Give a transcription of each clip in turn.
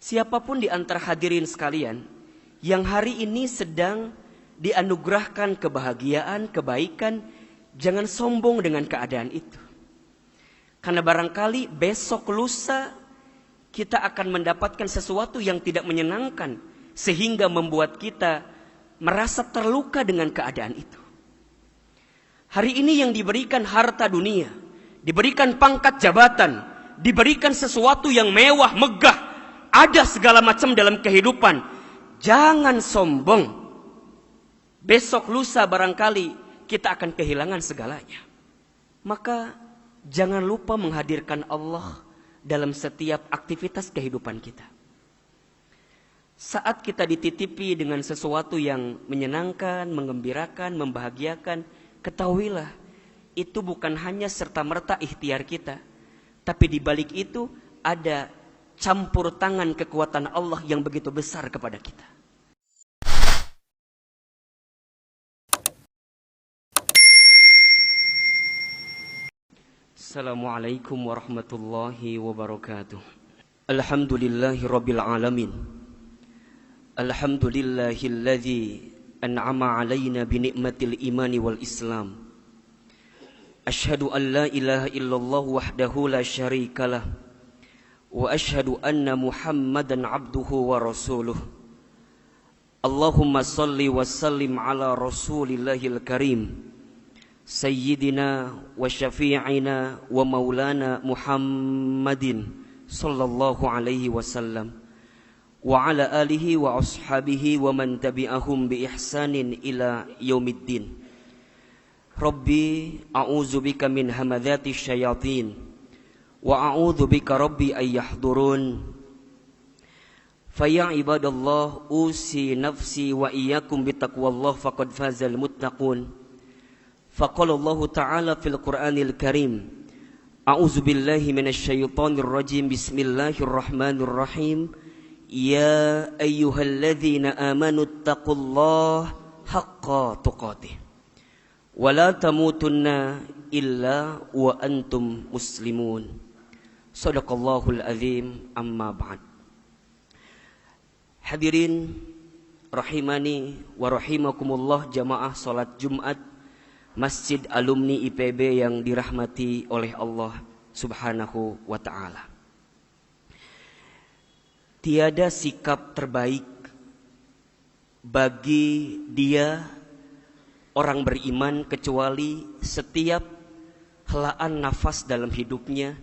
Siapapun di antara hadirin sekalian yang hari ini sedang dianugerahkan kebahagiaan, kebaikan, jangan sombong dengan keadaan itu. Karena barangkali besok lusa kita akan mendapatkan sesuatu yang tidak menyenangkan, sehingga membuat kita merasa terluka dengan keadaan itu. Hari ini yang diberikan harta dunia, diberikan pangkat jabatan, diberikan sesuatu yang mewah, megah, ada segala macam dalam kehidupan. Jangan sombong. Besok lusa barangkali kita akan kehilangan segalanya. Maka jangan lupa menghadirkan Allah dalam setiap aktivitas kehidupan kita. Saat kita dititipi dengan sesuatu yang menyenangkan, mengembirakan, membahagiakan, ketahuilah itu bukan hanya serta-merta ikhtiar kita, tapi di balik itu ada campur tangan kekuatan Allah yang begitu besar kepada kita. Assalamualaikum warahmatullahi wabarakatuh. Alhamdulillahi rabbil alamin. Alhamdulillahilladzi an'ama alaina binikmatil imani wal islam. Ashhadu an la ilaha illallah wahdahu la syarikalah. Wa ashhadu anna Muhammadan abduhu wa rasuluh. Allahumma salli wa sallim ala rasulillahil karim, Sayyidina wa syafi'ina wa maulana Muhammadin sallallahu alaihi wasallam wa ala alihi wa ashabihi wa man tabi'ahum bi ihsanin ila yaumiddin. Rabbi a'udzu bika min hamadzati syayatin wa a'udzu bika rabbi ay yahdurun. Fa ya ibadallah usi nafsi wa iyyakum bittaqwallah faqad fazal muttaqun. Faqala Allah ta'ala fil Qur'anil Karim, a'udzu billahi minasy syaithanir rajim, bismillahirrahmanirrahim. Ya ayyuhalladzina amanu taqullaha haqqa tuqatih wa la tamutunna illa wa antum muslimun. Shadaqallahul azim. Amma ba'd. Hadirin rahimani wa rahimakumullah, jamaah salat Jumat Masjid Alumni IPB yang dirahmati oleh Allah Subhanahu wa ta'ala. Tiada sikap terbaik bagi dia orang beriman kecuali setiap helaan nafas dalam hidupnya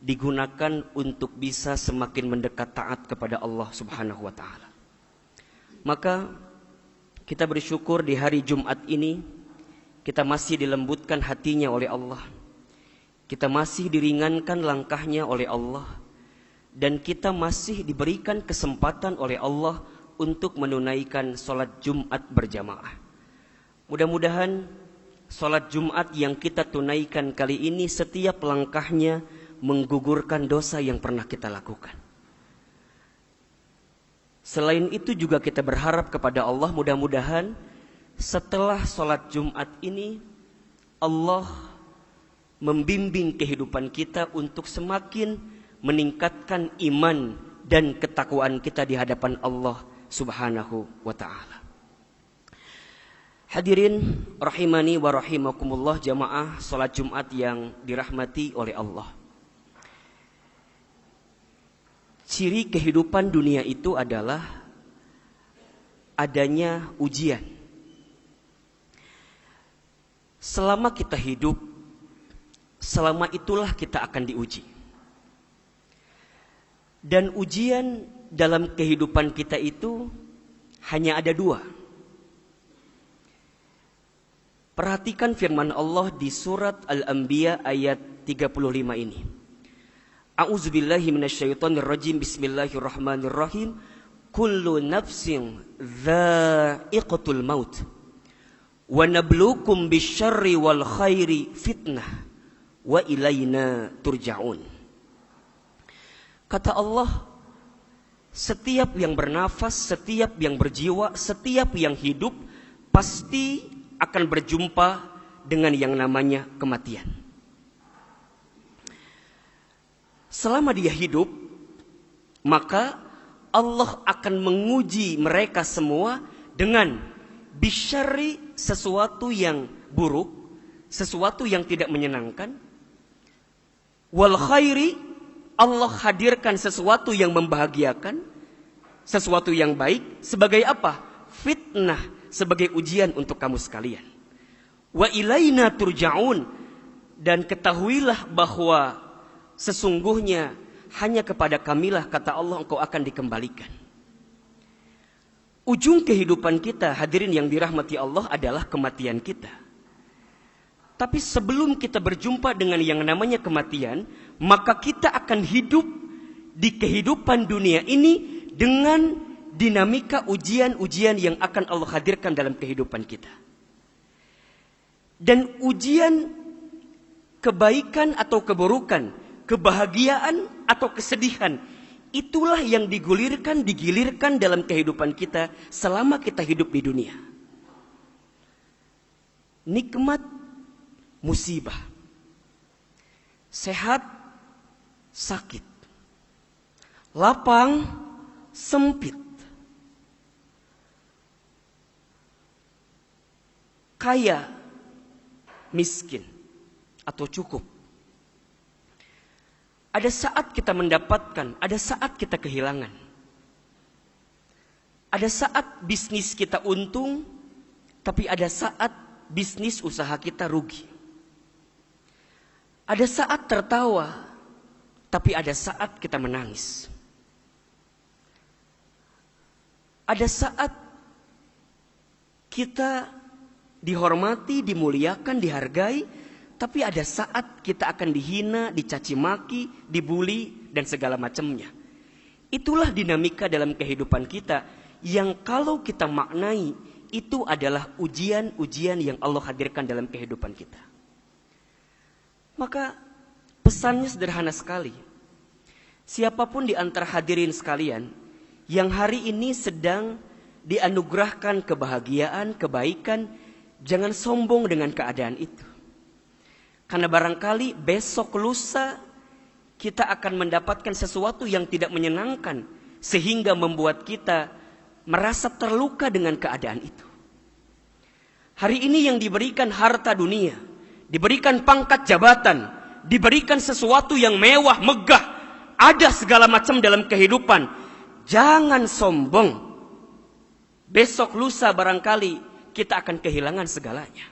digunakan untuk bisa semakin mendekat taat kepada Allah Subhanahu wa ta'ala. Maka kita bersyukur di hari Jumat ini kita masih dilembutkan hatinya oleh Allah, kita masih diringankan langkahnya oleh Allah, dan kita masih diberikan kesempatan oleh Allah untuk menunaikan sholat Jumat berjamaah. Mudah-mudahan sholat Jumat yang kita tunaikan kali ini setiap langkahnya menggugurkan dosa yang pernah kita lakukan. Selain itu juga kita berharap kepada Allah, mudah-mudahan setelah sholat Jumat ini Allah membimbing kehidupan kita untuk semakin meningkatkan iman dan ketakwaan kita di hadapan Allah Subhanahu wa ta'ala. Hadirin rahimani wa rahimakumullah, jamaah sholat Jumat yang dirahmati oleh Allah. Ciri kehidupan dunia itu adalah adanya ujian. Selama kita hidup, selama itulah kita akan diuji. Dan ujian dalam kehidupan kita itu hanya ada dua. Perhatikan firman Allah di surat Al-Anbiya ayat 35 ini. A'udzubillahi minasyaitonir rajim, bismillahirrahmanirrahim. Kullu nafsin dha'iqatul maut. Wa nabluukum bisyarri wal khairi fitnah wa ilaina turja'un. Kata Allah, setiap yang bernafas, setiap yang berjiwa, setiap yang hidup pasti akan berjumpa dengan yang namanya kematian. Selama dia hidup, maka Allah akan menguji mereka semua dengan bisyarri, sesuatu yang buruk, sesuatu yang tidak menyenangkan. Wal khairi, Allah hadirkan sesuatu yang membahagiakan, sesuatu yang baik. Sebagai apa? Fitnah, sebagai ujian untuk kamu sekalian. Wa ilaina turja'un, dan ketahuilah bahwa sesungguhnya hanya kepada kamilah, kata Allah, engkau akan dikembalikan. Ujung kehidupan kita, hadirin yang dirahmati Allah, adalah kematian kita. Tapi sebelum kita berjumpa dengan yang namanya kematian, maka kita akan hidup di kehidupan dunia ini dengan dinamika ujian-ujian yang akan Allah hadirkan dalam kehidupan kita. Dan ujian kebaikan atau keburukan, kebahagiaan atau kesedihan, itulah yang digilirkan dalam kehidupan kita selama kita hidup di dunia. Nikmat, musibah, sehat, sakit, lapang, sempit, kaya, miskin, atau cukup. Ada saat kita mendapatkan, ada saat kita kehilangan. Ada saat bisnis kita untung, tapi ada saat bisnis usaha kita rugi. Ada saat tertawa, tapi ada saat kita menangis. Ada saat kita dihormati, dimuliakan, dihargai, tapi ada saat kita akan dihina, dicaci maki, dibuli, dan segala macamnya. Itulah dinamika dalam kehidupan kita yang kalau kita maknai, itu adalah ujian-ujian yang Allah hadirkan dalam kehidupan kita. Maka pesannya sederhana sekali. Siapapun di antara hadirin sekalian yang hari ini sedang dianugerahkan kebahagiaan, kebaikan, jangan sombong dengan keadaan itu. Karena barangkali besok lusa kita akan mendapatkan sesuatu yang tidak menyenangkan, sehingga membuat kita merasa terluka dengan keadaan itu. Hari ini yang diberikan harta dunia, diberikan pangkat jabatan, diberikan sesuatu yang mewah, megah, ada segala macam dalam kehidupan. Jangan sombong. Besok lusa barangkali kita akan kehilangan segalanya.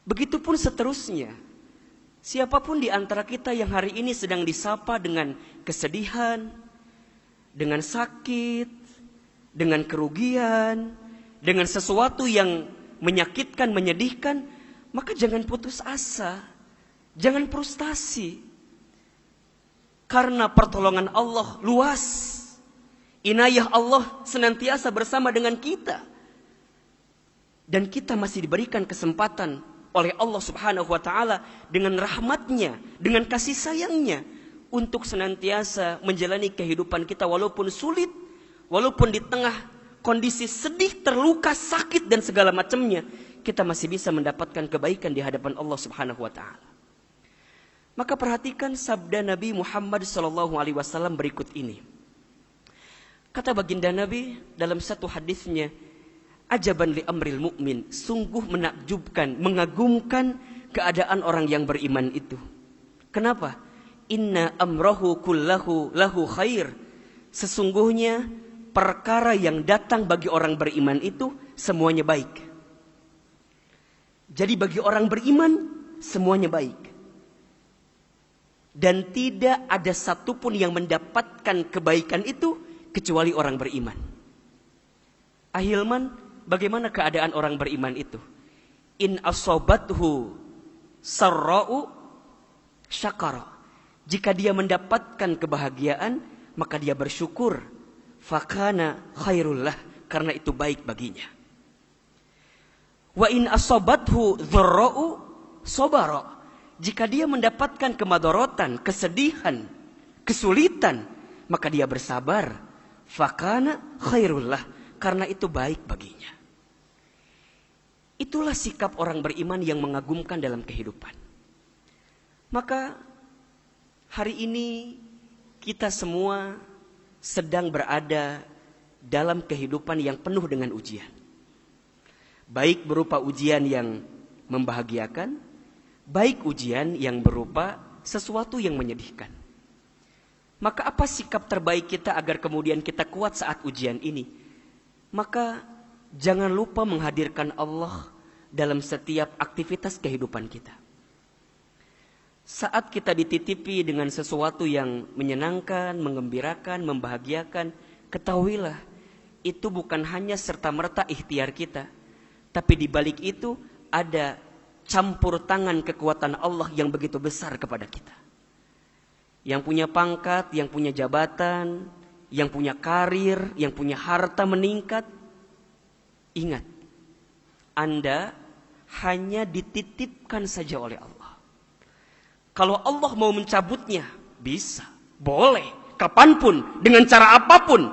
Begitupun seterusnya. Siapapun di antara kita yang hari ini sedang disapa dengan kesedihan, dengan sakit, dengan kerugian, dengan sesuatu yang menyakitkan, menyedihkan, maka jangan putus asa, jangan frustasi. Karena pertolongan Allah luas. Inayah Allah senantiasa bersama dengan kita. Dan kita masih diberikan kesempatan oleh Allah Subhanahu wa ta'ala dengan rahmatnya, dengan kasih sayangnya, untuk senantiasa menjalani kehidupan kita walaupun sulit, walaupun di tengah kondisi sedih, terluka, sakit, dan segala macamnya, kita masih bisa mendapatkan kebaikan di hadapan Allah Subhanahu wa ta'ala. Maka perhatikan sabda Nabi Muhammad SAW berikut ini. Kata baginda Nabi dalam satu hadisnya, ajaban li amril mu'min, sungguh menakjubkan, mengagumkan keadaan orang yang beriman itu. Kenapa? Inna amrahu kullahu lahu khair. Sesungguhnya perkara yang datang bagi orang beriman itu semuanya baik. Jadi bagi orang beriman semuanya baik. Dan tidak ada satupun yang mendapatkan kebaikan itu kecuali orang beriman. Ahilman, bagaimana keadaan orang beriman itu? In asobathu sarra'u syakara. Jika dia mendapatkan kebahagiaan, maka dia bersyukur. Fakana khairullah, karena itu baik baginya. Wa in asobathu dzarra'u sabara. Jika dia mendapatkan kemadharatan, kesedihan, kesulitan, maka dia bersabar. Fakana khairullah, karena itu baik baginya. Itulah sikap orang beriman yang mengagumkan dalam kehidupan. Maka hari ini kita semua sedang berada dalam kehidupan yang penuh dengan ujian. Baik berupa ujian yang membahagiakan, baik ujian yang berupa sesuatu yang menyedihkan. Maka apa sikap terbaik kita agar kemudian kita kuat saat ujian ini? Maka jangan lupa menghadirkan Allah dalam setiap aktivitas kehidupan kita. Saat kita dititipi dengan sesuatu yang menyenangkan, mengembirakan, membahagiakan, ketahuilah itu bukan hanya serta-merta ikhtiar kita, tapi di balik itu ada campur tangan kekuatan Allah yang begitu besar kepada kita. Yang punya pangkat, yang punya jabatan, yang punya karir, yang punya harta meningkat, ingat, Anda hanya dititipkan saja oleh Allah. Kalau Allah mau mencabutnya, bisa, boleh, kapanpun, dengan cara apapun,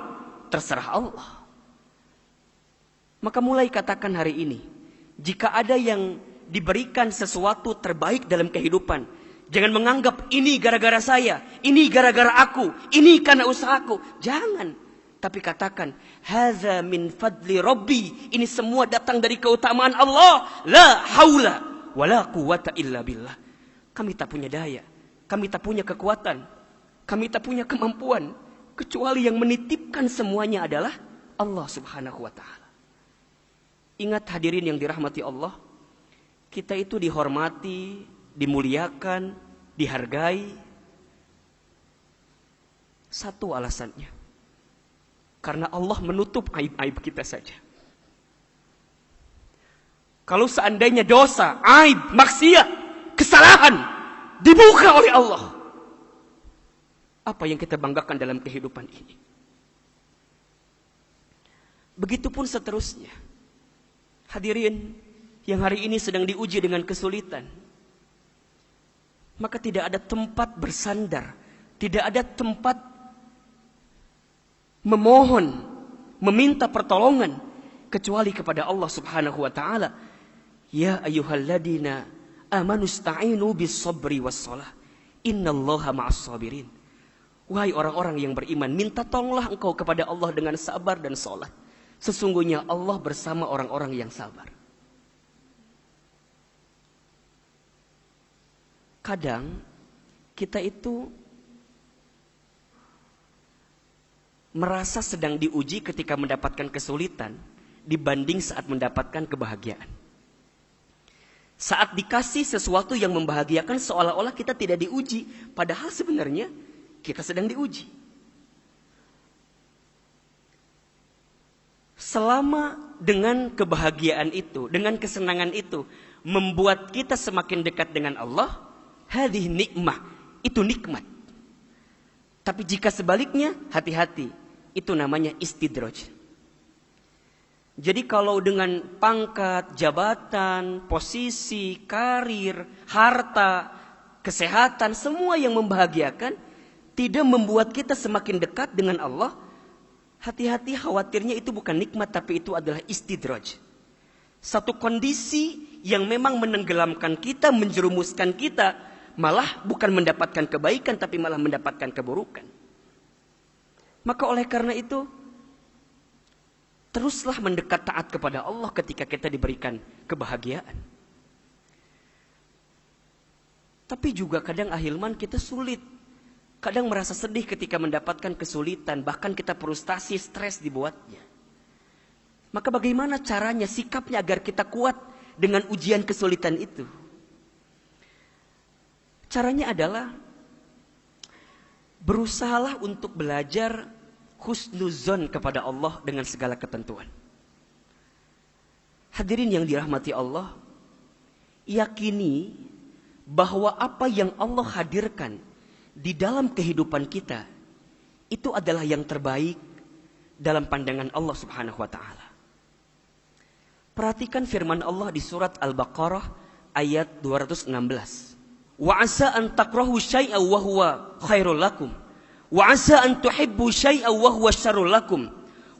terserah Allah. Maka mulai katakan hari ini, jika ada yang diberikan sesuatu terbaik dalam kehidupan, jangan menganggap ini gara-gara saya, ini gara-gara aku, ini karena usahaku. Jangan. Tapi katakan, hadza min fadli rabbi. Ini semua datang dari keutamaan Allah. La haula wala quwata illa billah. Kami tak punya daya, kami tak punya kekuatan, kami tak punya kemampuan, kecuali yang menitipkan semuanya adalah Allah Subhanahu wa ta'ala. Ingat hadirin yang dirahmati Allah, kita itu dihormati, dimuliakan, dihargai. Satu alasannya, karena Allah menutup aib-aib kita saja. Kalau seandainya dosa, aib, maksiat, kesalahan dibuka oleh Allah, apa yang kita banggakan dalam kehidupan ini? Begitupun seterusnya. Hadirin yang hari ini sedang diuji dengan kesulitan, maka tidak ada tempat bersandar, tidak ada tempat memohon, meminta pertolongan kecuali kepada Allah Subhanahu wa ta'ala. Ya ayyuhalladzina amanu sta'inu bis sabri was shalah, innallaha ma'as sabirin. Wahai orang-orang yang beriman, minta tolonglah engkau kepada Allah dengan sabar dan salat. Sesungguhnya Allah bersama orang-orang yang sabar. Kadang kita itu merasa sedang diuji ketika mendapatkan kesulitan dibanding saat mendapatkan kebahagiaan. Saat dikasih sesuatu yang membahagiakan, seolah-olah kita tidak diuji, padahal sebenarnya kita sedang diuji. Selama dengan kebahagiaan itu, dengan kesenangan itu membuat kita semakin dekat dengan Allah, hadhihi nikmah, itu nikmat. Tapi jika sebaliknya, hati-hati, itu namanya istidraj. Jadi kalau dengan pangkat, jabatan, posisi, karir, harta, kesehatan, semua yang membahagiakan, tidak membuat kita semakin dekat dengan Allah, hati-hati, khawatirnya itu bukan nikmat, tapi itu adalah istidraj. Satu kondisi yang memang menenggelamkan kita, menjerumuskan kita, malah bukan mendapatkan kebaikan, tapi malah mendapatkan keburukan. Maka oleh karena itu, teruslah mendekat taat kepada Allah ketika kita diberikan kebahagiaan. Tapi juga kadang ahilman kita sulit. Kadang merasa sedih ketika mendapatkan kesulitan, bahkan kita frustasi, stres dibuatnya. Maka bagaimana caranya, sikapnya agar kita kuat dengan ujian kesulitan itu? Caranya adalah berusahalah untuk belajar husnuzon kepada Allah dengan segala ketentuan. Hadirin yang dirahmati Allah, yakini bahwa apa yang Allah hadirkan di dalam kehidupan kita itu adalah yang terbaik dalam pandangan Allah Subhanahu wa ta'ala. Perhatikan firman Allah di surat Al-Baqarah ayat 216. Wa asa an takrahu syai'an wa huwa khairul lakum. Wa asa an tuhibbu syai'an wa huwa syarrul lakum.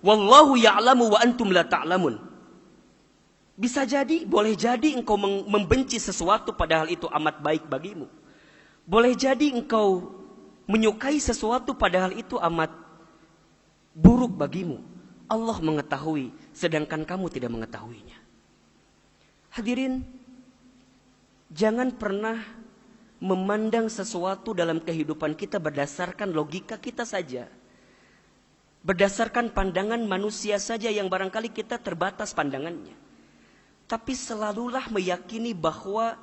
Wallahu ya'lamu wa antum la ta'lamun. Bisa jadi, boleh jadi engkau membenci sesuatu padahal itu amat baik bagimu. Boleh jadi engkau menyukai sesuatu padahal itu amat buruk bagimu. Allah mengetahui, sedangkan kamu tidak mengetahuinya. Hadirin, jangan pernah memandang sesuatu dalam kehidupan kita berdasarkan logika kita saja. Berdasarkan pandangan manusia saja yang barangkali kita terbatas pandangannya. Tapi selalulah meyakini bahwa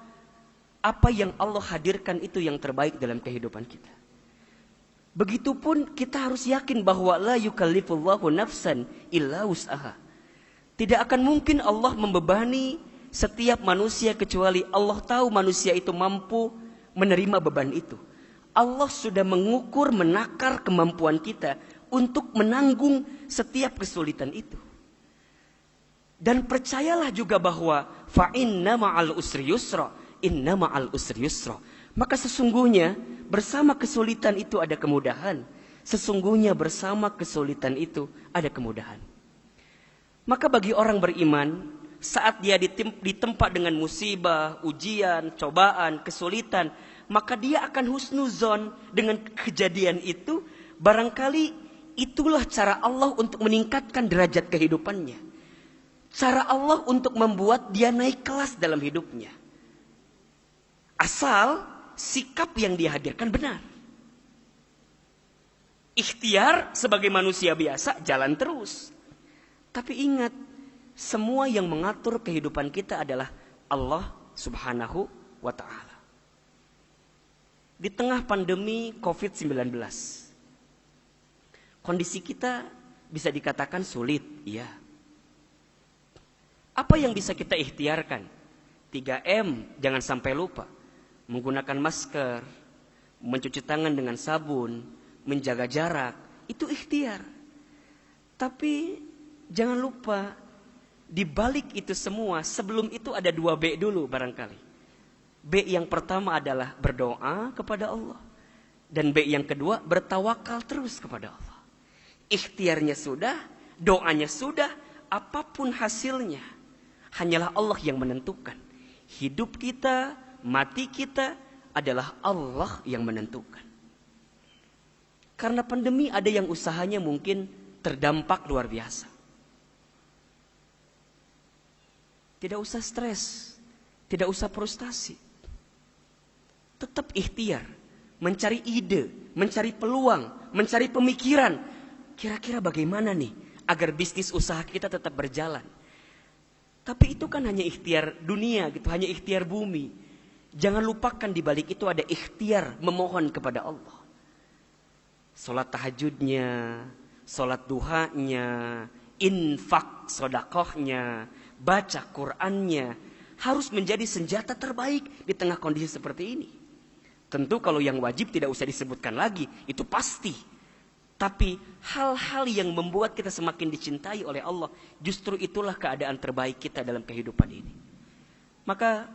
apa yang Allah hadirkan itu yang terbaik dalam kehidupan kita. Begitupun kita harus yakin bahwa la yukallifullahu nafsan illa wus'aha. Tidak akan mungkin Allah membebani setiap manusia kecuali Allah tahu manusia itu mampu menerima beban itu. Allah sudah mengukur, menakar kemampuan kita untuk menanggung setiap kesulitan itu. Dan percayalah juga bahwa fa inna ma'al usri yusra, inna ma'al usri yusra. Maka sesungguhnya bersama kesulitan itu ada kemudahan. Sesungguhnya bersama kesulitan itu ada kemudahan. Maka bagi orang beriman, saat dia ditempa dengan musibah, ujian, cobaan, kesulitan, maka dia akan husnuzon dengan kejadian itu. Barangkali itulah cara Allah untuk meningkatkan derajat kehidupannya. Cara Allah untuk membuat dia naik kelas dalam hidupnya. Asal sikap yang dihadirkan benar. Ikhtiar sebagai manusia biasa jalan terus. Tapi ingat, semua yang mengatur kehidupan kita adalah Allah Subhanahu wa ta'ala. Di tengah pandemi COVID-19, kondisi kita bisa dikatakan sulit, iya. Apa yang bisa kita ikhtiarkan? 3M, jangan sampai lupa. Menggunakan masker, mencuci tangan dengan sabun, menjaga jarak, itu ikhtiar. Tapi jangan lupa, di balik itu semua, sebelum itu ada 2B dulu barangkali. B yang pertama adalah berdoa kepada Allah. Dan B yang kedua, bertawakal terus kepada Allah. Ikhtiarnya sudah, doanya sudah, apapun hasilnya, hanyalah Allah yang menentukan. Hidup kita, mati kita adalah Allah yang menentukan. Karena pandemi ada yang usahanya mungkin terdampak luar biasa. Tidak usah stres, tidak usah frustasi. Tetap ikhtiar, mencari ide, mencari peluang, mencari pemikiran. Kira-kira bagaimana nih agar bisnis usaha kita tetap berjalan. Tapi itu kan hanya ikhtiar dunia gitu, hanya ikhtiar bumi. Jangan lupakan di balik itu ada ikhtiar memohon kepada Allah. Salat tahajudnya, salat duhanya, infak sedekahnya, baca Qur'annya harus menjadi senjata terbaik di tengah kondisi seperti ini. Tentu kalau yang wajib tidak usah disebutkan lagi, itu pasti. Tapi hal-hal yang membuat kita semakin dicintai oleh Allah, justru itulah keadaan terbaik kita dalam kehidupan ini. Maka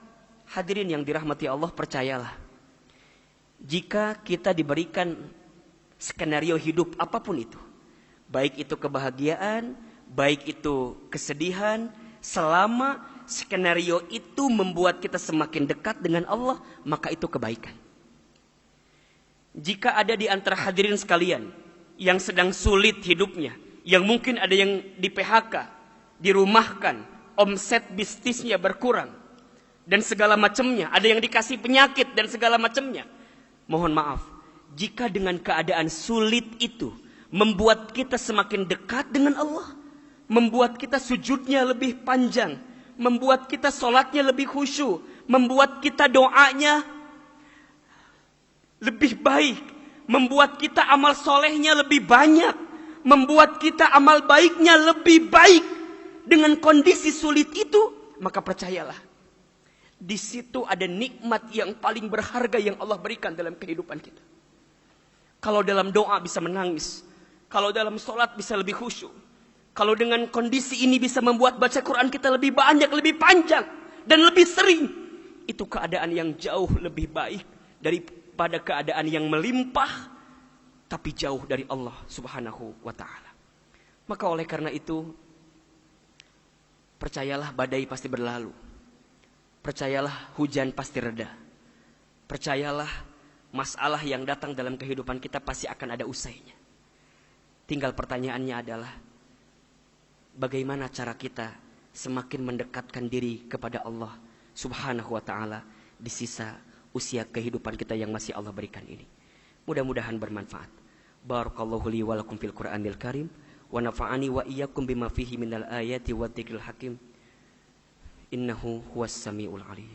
hadirin yang dirahmati Allah, percayalah. Jika kita diberikan skenario hidup apapun itu, baik itu kebahagiaan, baik itu kesedihan, selama skenario itu membuat kita semakin dekat dengan Allah, maka itu kebaikan. Jika ada di antara hadirin sekalian yang sedang sulit hidupnya, yang mungkin ada yang di PHK, dirumahkan, omset bisnisnya berkurang, dan segala macamnya, ada yang dikasih penyakit dan segala macamnya. Mohon maaf, jika dengan keadaan sulit itu membuat kita semakin dekat dengan Allah, membuat kita sujudnya lebih panjang, membuat kita sholatnya lebih khusyuk, membuat kita doanya lebih baik, membuat kita amal solehnya lebih banyak, membuat kita amal baiknya lebih baik. Dengan kondisi sulit itu, maka percayalah, di situ ada nikmat yang paling berharga yang Allah berikan dalam kehidupan kita. Kalau dalam doa bisa menangis, kalau dalam sholat bisa lebih khusyuk, kalau dengan kondisi ini bisa membuat baca Quran kita lebih banyak, lebih panjang, dan lebih sering, itu keadaan yang jauh lebih baik daripada keadaan yang melimpah tapi jauh dari Allah Subhanahu wa ta'ala. Maka oleh karena itu, percayalah badai pasti berlalu. Percayalah hujan pasti reda. Percayalah masalah yang datang dalam kehidupan kita pasti akan ada usainya. Tinggal pertanyaannya adalah bagaimana cara kita semakin mendekatkan diri kepada Allah Subhanahu wa ta'ala di sisa usia kehidupan kita yang masih Allah berikan ini. Mudah-mudahan bermanfaat. Barakallahu li wa lakum fil Qur'anil Karim wa nafa'ani wa iyyakum bima fihi minal ayati wa dzikril hakim. Innahu huwas samiul alim.